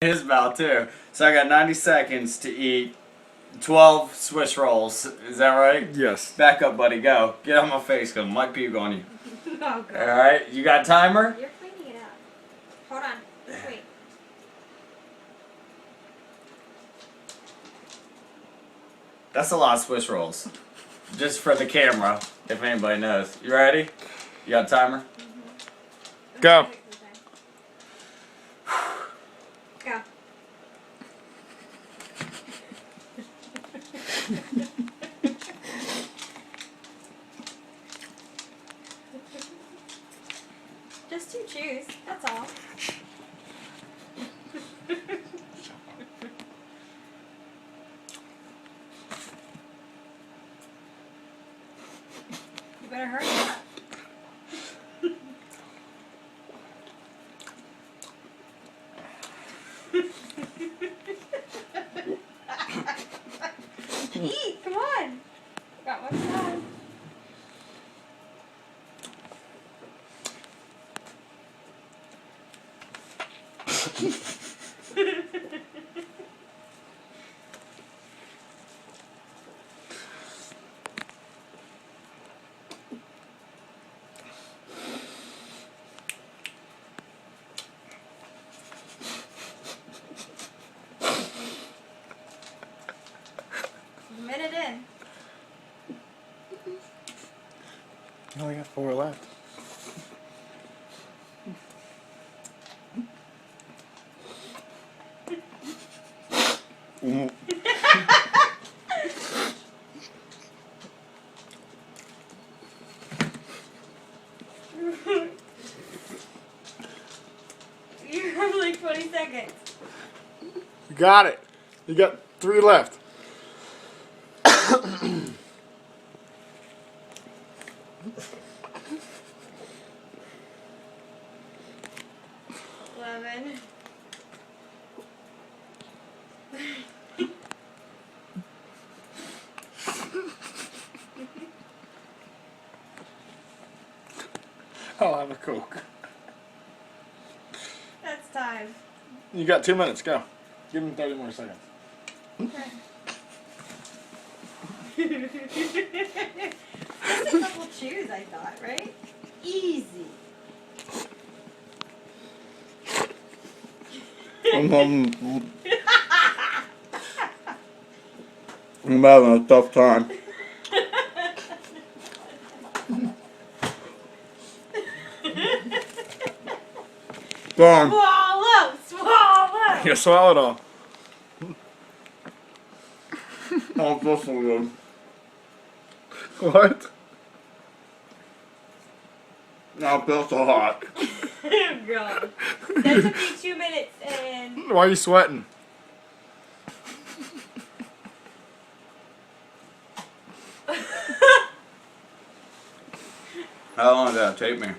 his mouth too. So I got 90 seconds to eat 12 Swiss rolls. Is that right? Yes. Back up, buddy. Go. Get on my face, because I might puke on you. Oh, God. Alright, you got a timer? You're cleaning it up. Hold on. Just wait. That's a lot of Swiss rolls. Just for the camera, if anybody knows. You ready? You got a timer? Go. Go. Just 2 chews, that's all. You better hurry up. Eat, come on. Got one done. Minute in. You only got 4 left. You have like 20 seconds. You got it. You got 3 left. 11. I'll have a Coke. That's time. You got 2 minutes. Go. Give him 30 more seconds. Okay. Just a couple chews, I thought, right? Easy. I'm having a tough time. Go on. Swallow! Swallow! You swallowed all. Oh, this one good. What? Now it feels so hot. Oh, God. That took me 2 minutes and... Why are you sweating? How long did that take me?